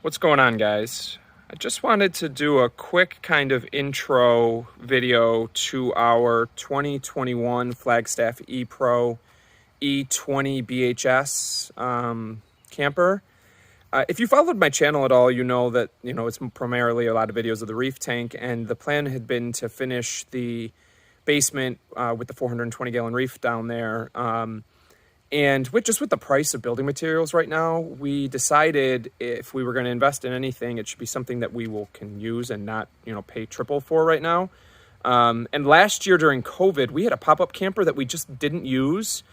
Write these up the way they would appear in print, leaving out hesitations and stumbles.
What's going on, guys? I just wanted to do a quick kind of intro video to our 2021 Flagstaff E-Pro E20BHS camper. If you followed my channel at all, you know that it's primarily a lot of videos of the reef tank, and the plan had been to finish the basement with the 420-gallon reef down there. And with the price of building materials right now, we decided if we were going to invest in anything, it should be something that we can use and not, pay triple for right now. And last year during COVID, we had a pop-up camper that we just didn't use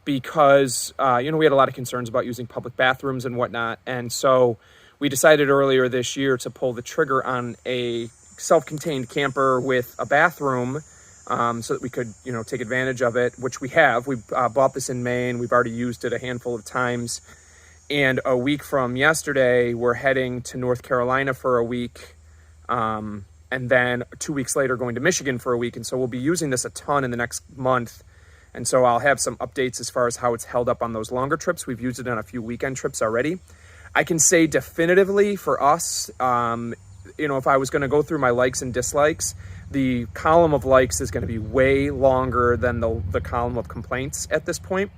because, we had a lot of concerns about using public bathrooms and whatnot. And so we decided earlier this year to pull the trigger on a self-contained camper with a bathroom, so that we could, take advantage of it, which we have. We bought this in May, and we've already used it a handful of times. And a week from yesterday, we're heading to North Carolina for a week, and then 2 weeks later going to Michigan for a week. And so we'll be using this a ton in the next month. And so I'll have some updates as far as how it's held up on those longer trips. We've used it on a few weekend trips already. I can say definitively for us, if I was going to go through my likes and dislikes, the column of likes is going to be way longer than the column of complaints at this point.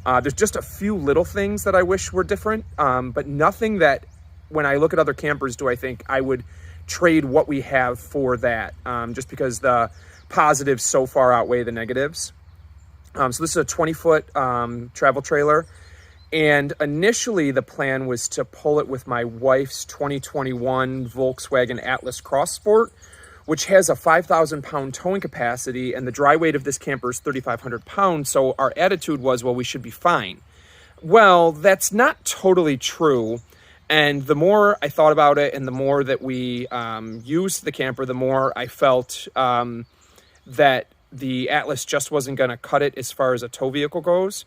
There's just a few little things that I wish were different, but nothing that when I look at other campers do I think I would trade what we have for that, just because the positives so far outweigh the negatives. So this is a 20-foot travel trailer. And initially the plan was to pull it with my wife's 2021 Volkswagen Atlas Cross Sport, which has a 5,000 pound towing capacity, and the dry weight of this camper is 3,500 pounds. So our attitude was, well, we should be fine. Well, that's not totally true. And the more I thought about it and the more that we used the camper, the more I felt that the Atlas just wasn't going to cut it as far as a tow vehicle goes.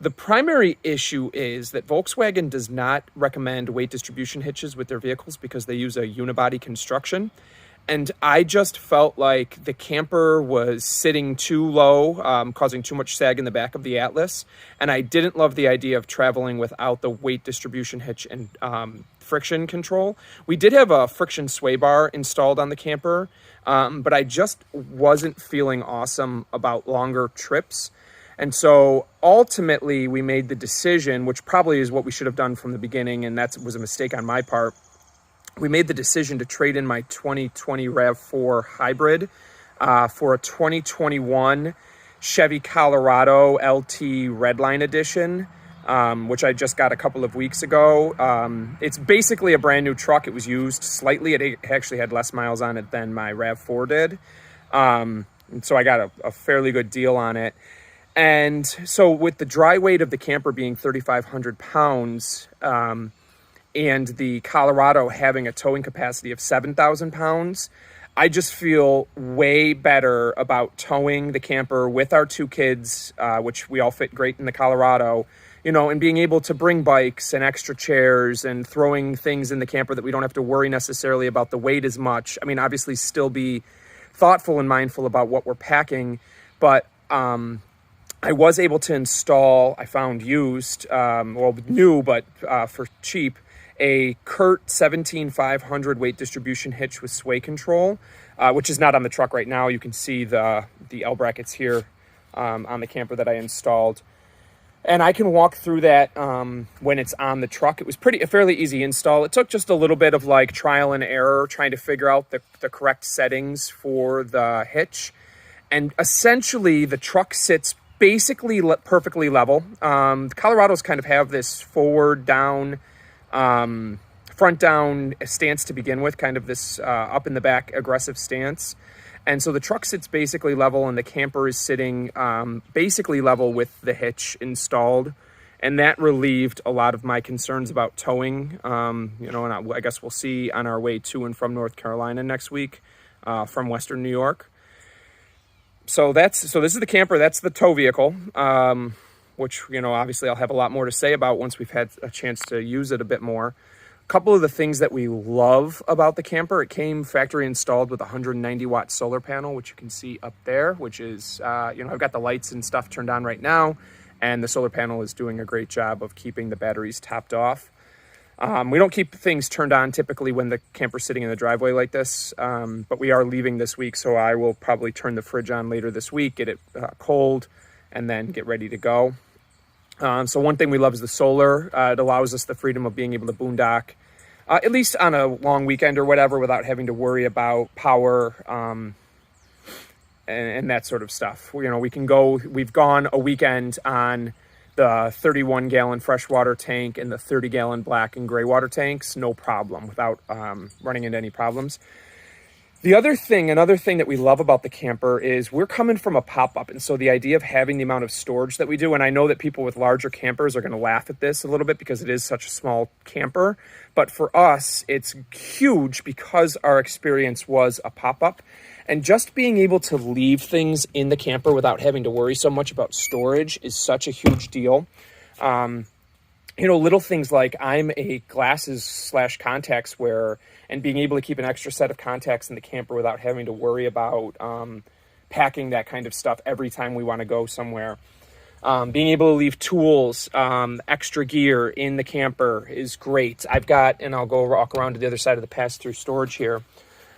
The primary issue is that Volkswagen does not recommend weight distribution hitches with their vehicles because they use a unibody construction. And I just felt like the camper was sitting too low, causing too much sag in the back of the Atlas. And I didn't love the idea of traveling without the weight distribution hitch and friction control. We did have a friction sway bar installed on the camper, but I just wasn't feeling awesome about longer trips. And so ultimately we made the decision, which probably is what we should have done from the beginning, and that was a mistake on my part. We made the decision to trade in my 2020 RAV4 hybrid for a 2021 Chevy Colorado LT Redline Edition, which I just got a couple of weeks ago. It's basically a brand new truck. It was used slightly. It actually had less miles on it than my RAV4 did. And so I got a fairly good deal on it. And so with the dry weight of the camper being 3,500 pounds, and the Colorado having a towing capacity of 7,000 pounds, I just feel way better about towing the camper with our two kids, which we all fit great in the Colorado, and being able to bring bikes and extra chairs and throwing things in the camper that we don't have to worry necessarily about the weight as much. I mean, obviously still be thoughtful and mindful about what we're packing, but I was able to install, I found used, new, but for cheap, a Curt 17500 weight distribution hitch with sway control, which is not on the truck right now. You can see the L brackets here on the camper that I installed. And I can walk through that when it's on the truck. It was a fairly easy install. It took just a little bit of like trial and error trying to figure out the correct settings for the hitch. And essentially the truck sits basically perfectly level. The Colorados kind of have this forward down, front down stance to begin with, kind of this up in the back aggressive stance. And so the truck sits basically level and the camper is sitting basically level with the hitch installed. And that relieved a lot of my concerns about towing, and I guess we'll see on our way to and from North Carolina next week from Western New York. So this is the camper, that's the tow vehicle, which, obviously I'll have a lot more to say about once we've had a chance to use it a bit more. A couple of the things that we love about the camper, it came factory installed with a 190 watt solar panel, which you can see up there, which is, I've got the lights and stuff turned on right now, and the solar panel is doing a great job of keeping the batteries topped off. We don't keep things turned on typically when the camper's sitting in the driveway like this, but we are leaving this week, so I will probably turn the fridge on later this week, get it cold, and then get ready to go. So one thing we love is the solar. It allows us the freedom of being able to boondock, at least on a long weekend or whatever, without having to worry about power and that sort of stuff. You know, we've gone a weekend on the 31-gallon freshwater tank and the 30-gallon black and gray water tanks, no problem, without running into any problems. Another thing that we love about the camper is we're coming from a pop-up. And so the idea of having the amount of storage that we do, and I know that people with larger campers are going to laugh at this a little bit because it is such a small camper. But for us, it's huge because our experience was a pop-up. And just being able to leave things in the camper without having to worry so much about storage is such a huge deal. You know, little things like I'm a glasses/contacts wearer, and being able to keep an extra set of contacts in the camper without having to worry about packing that kind of stuff every time we want to go somewhere. Being able to leave tools, extra gear in the camper is great. I've got, and I'll go walk around to the other side of the pass-through storage here.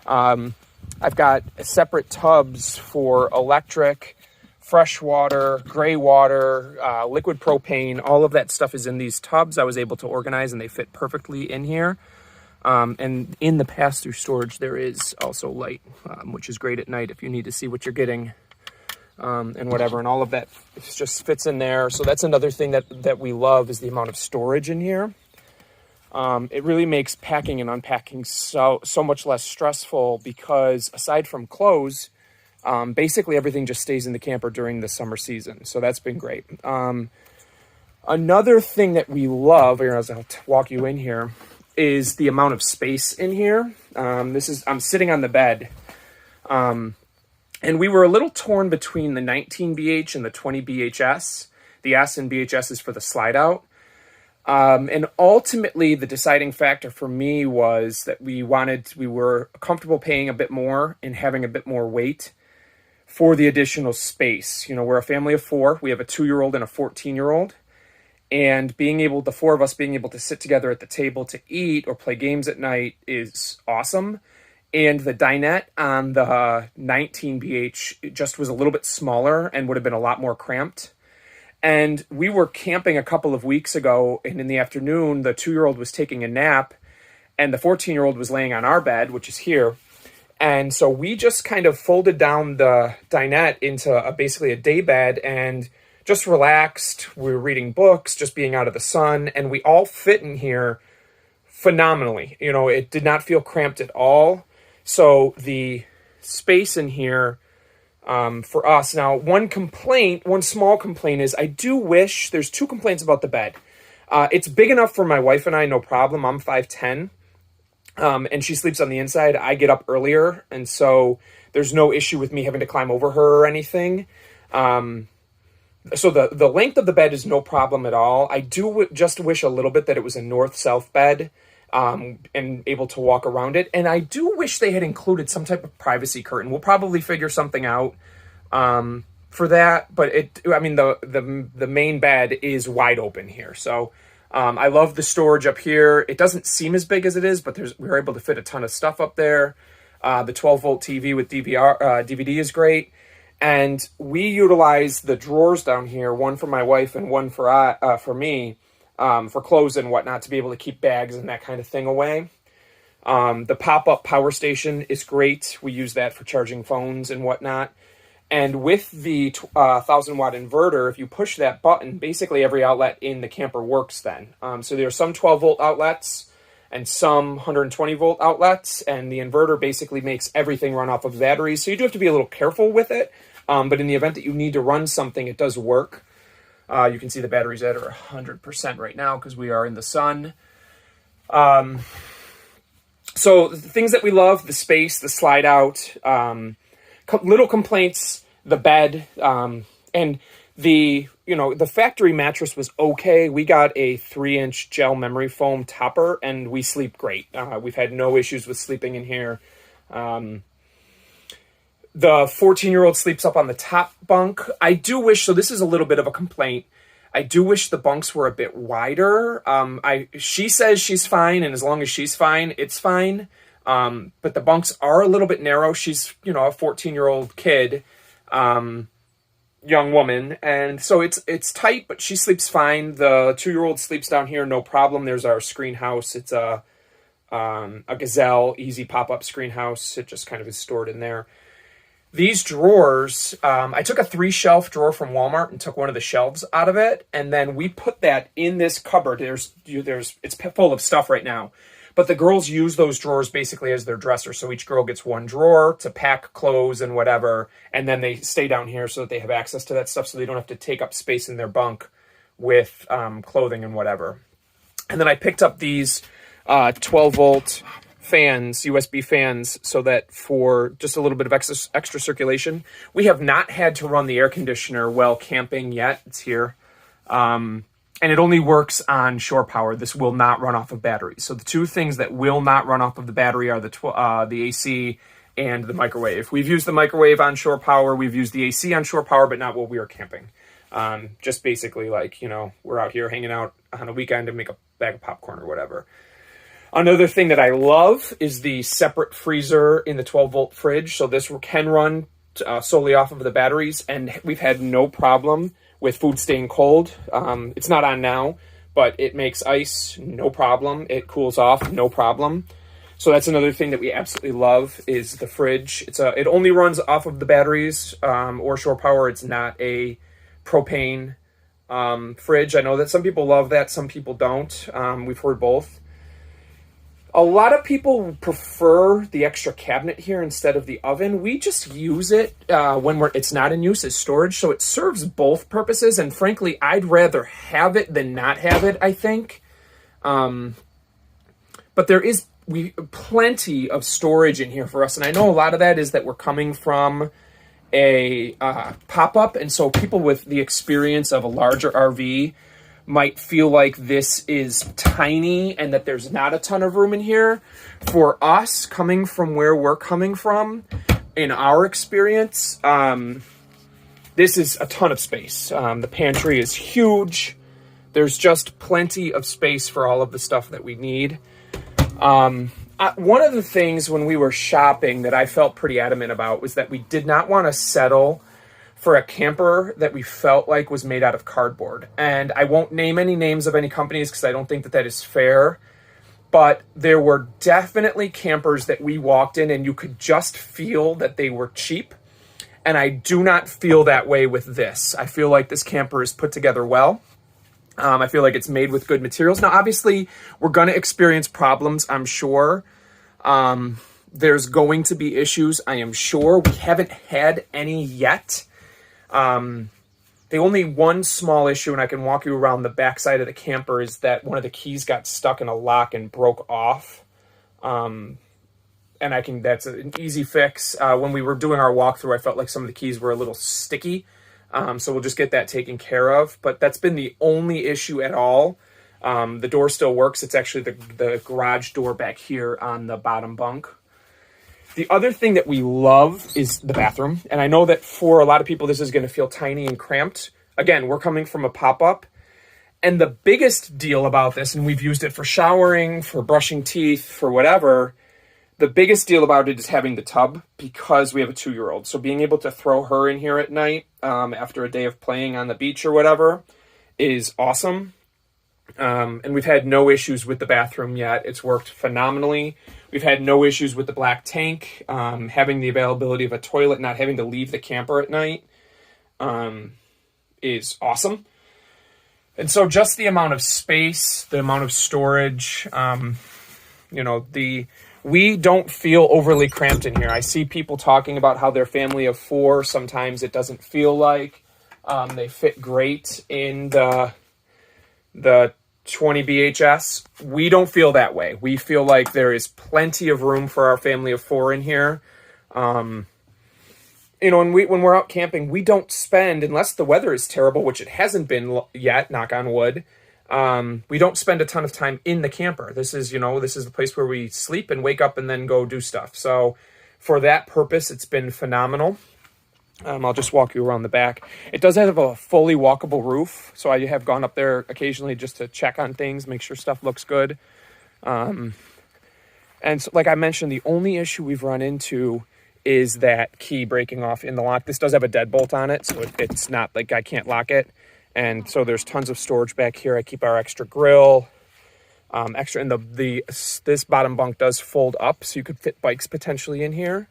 I've got separate tubs for electric, fresh water, gray water, liquid propane. All of that stuff is in these tubs I was able to organize, and they fit perfectly in here. And in the pass-through storage, there is also light, which is great at night if you need to see what you're getting, and whatever. And all of that just fits in there. So that's another thing that we love is the amount of storage in here. It really makes packing and unpacking so much less stressful because aside from clothes, basically everything just stays in the camper during the summer season. So that's been great. Another thing that we love, here as I'll walk you in here, is the amount of space in here. I'm sitting on the bed. And we were a little torn between the 19BH and the 20BHS. The S in BHS is for the slide out. And ultimately the deciding factor for me was that we were comfortable paying a bit more and having a bit more weight for the additional space. You know, we're a family of 4. We have a 2-year-old and a 14-year-old. And the 4 of us being able to sit together at the table to eat or play games at night is awesome. And the dinette on the 19BH just was a little bit smaller and would have been a lot more cramped. And we were camping a couple of weeks ago, and in the afternoon, the 2-year-old was taking a nap, and the 14-year-old was laying on our bed, which is here. And so we just kind of folded down the dinette into basically a day bed and just relaxed. We were reading books, just being out of the sun, and we all fit in here phenomenally. You know, it did not feel cramped at all. So the space in here for us. Now, one small complaint is I do wish, there's 2 complaints about the bed. It's big enough for my wife and I, no problem. I'm 5'10", and she sleeps on the inside. I get up earlier, and so there's no issue with me having to climb over her or anything. So the length of the bed is no problem at all. I do just wish a little bit that it was a north-south bed, and able to walk around it. And I do wish they had included some type of privacy curtain. We'll probably figure something out for that. But the main bed is wide open here. So I love the storage up here. It doesn't seem as big as it is, but we're able to fit a ton of stuff up there. The 12-volt TV with DVD is great. And we utilize the drawers down here, one for my wife and one for me, for clothes and whatnot, to be able to keep bags and that kind of thing away. The pop-up power station is great. We use that for charging phones and whatnot. And with the 1,000-watt inverter, if you push that button, basically every outlet in the camper works then. So there are some 12-volt outlets and some 120-volt outlets, and the inverter basically makes everything run off of batteries. So you do have to be a little careful with it, but in the event that you need to run something, it does work. You can see the batteries at are 100% right now because we are in the sun. So the things that we love, the space, the slide out, little complaints, the bed, and the factory mattress was okay. We got a 3-inch gel memory foam topper, and we sleep great. We've had no issues with sleeping in here. The 14-year-old sleeps up on the top bunk. I do wish, so this is a little bit of a complaint. I do wish the bunks were a bit wider. She says she's fine, and as long as she's fine, it's fine. But the bunks are a little bit narrow. She's, you know, a 14-year-old kid, young woman, and so it's tight, but she sleeps fine. The 2-year-old sleeps down here, no problem. There's our screen house. It's a Gazelle easy pop-up screen house. It just kind of is stored in there. These drawers, I took a 3-shelf drawer from Walmart and took one of the shelves out of it, and then we put that in this cupboard. It's full of stuff right now, but the girls use those drawers basically as their dresser. So each girl gets one drawer to pack clothes and whatever, and then they stay down here so that they have access to that stuff, so they don't have to take up space in their bunk with clothing and whatever. And then I picked up these 12-volt fans, USB fans, so that for just a little bit of extra circulation. We have not had to run the air conditioner while camping yet. It's here. And it only works on shore power. This will not run off of batteries. So the two things that will not run off of the battery are the AC and the microwave. We've used the microwave on shore power. We've used the AC on shore power, but not while we are camping. Just basically like, you know, we're out here hanging out on a weekend to make a bag of popcorn or whatever. Another thing that I love is the separate freezer in the 12-volt fridge. So this can run solely off of the batteries, and we've had no problem with food staying cold. It's not on now, but it makes ice, no problem. It cools off, no problem. So that's another thing that we absolutely love is the fridge. It only runs off of the batteries or shore power. It's not a propane fridge. I know that some people love that, some people don't. We've heard both. A lot of people prefer the extra cabinet here instead of the oven. We just use it when it's not in use as storage, so it serves both purposes, and frankly, I'd rather have it than not have it, I think. But there is plenty of storage in here for us, and I know a lot of that is that we're coming from a pop-up, and so people with the experience of a larger RV might feel like this is tiny and that there's not a ton of room in here. For us, coming from where we're coming from, in our experience, this is a ton of space. The pantry is huge. There's just plenty of space for all of the stuff that we need. One of the things when we were shopping that I felt pretty adamant about was that we did not want to settle for a camper that we felt like was made out of cardboard. And I won't name any names of any companies because I don't think that that is fair. But there were definitely campers that we walked in and you could just feel that they were cheap. And I do not feel that way with this. I feel like this camper is put together well. I feel like it's made with good materials. Now, obviously, we're going to experience problems, I'm sure. There's going to be issues, I am sure. We haven't had any yet. The only one small issue, and I can walk you around the backside of the camper, is that one of the keys got stuck in a lock and broke off. And that's an easy fix. When we were doing our walkthrough, I felt like some of the keys were a little sticky. So we'll just get that taken care of. But that's been the only issue at all. The door still works. It's actually the garage door back here on the bottom bunk. The other thing that we love is the bathroom. And I know that for a lot of people, this is going to feel tiny and cramped. Again, we're coming from a pop-up. And the biggest deal about this, and we've used it for showering, for brushing teeth, for whatever, the biggest deal about it is having the tub because we have a 2-year-old. So being able to throw her in here at night after a day of playing on the beach or whatever is awesome. And we've had no issues with the bathroom yet. It's worked phenomenally. We've had no issues with the black tank. Having the availability of a toilet, not having to leave the camper at night is awesome. And so just the amount of space, the amount of storage, we don't feel overly cramped in here. I see people talking about how their family of 4, sometimes it doesn't feel like. They fit great in the 20BHS. We don't feel that way. We feel like there is plenty of room for our family of 4 in here. When we're out camping, we don't spend, unless the weather is terrible, which it hasn't been yet, knock on wood, we don't spend a ton of time in the camper. This is the place where we sleep and wake up and then go do stuff. So for that purpose, it's been phenomenal. I'll just walk you around the back. It does have a fully walkable roof, so I have gone up there occasionally just to check on things, make sure stuff looks good. And so, like I mentioned, the only issue we've run into is that key breaking off in the lock. This does have a deadbolt on it, so it's not like I can't lock it. And so there's tons of storage back here. I keep our extra grill, extra, and this bottom bunk does fold up, so you could fit bikes potentially in here.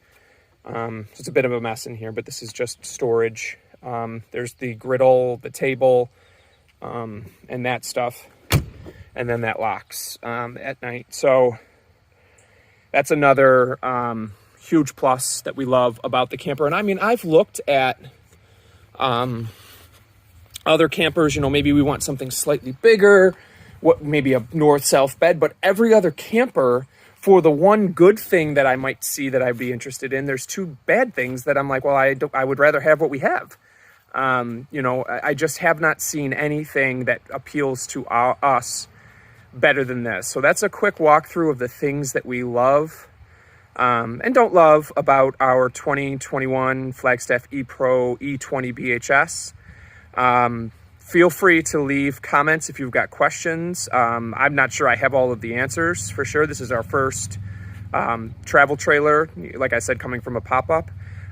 So it's a bit of a mess in here, but this is just storage. There's the griddle, the table, and that stuff. And then that locks at night. So that's another huge plus that we love about the camper. And I mean, I've looked at other campers, you know, maybe we want something slightly bigger, maybe a north-south bed, but every other camper, for the one good thing that I might see that I'd be interested in, there's two bad things that I'm like, well, I would rather have what we have. You know, I just have not seen anything that appeals to us better than this. So that's a quick walkthrough of the things that we love and don't love about our 2021 Flagstaff E-Pro E20BHS. Feel free to leave comments if you've got questions. I'm not sure I have all of the answers for sure. This is our first travel trailer, like I said, coming from a pop-up.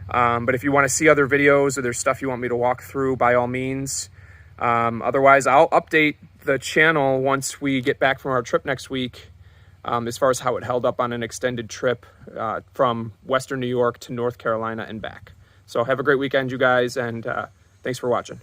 But if you want to see other videos or there's stuff you want me to walk through, by all means. Otherwise, I'll update the channel once we get back from our trip next week, as far as how it held up on an extended trip from Western New York to North Carolina and back. So have a great weekend, you guys, and thanks for watching.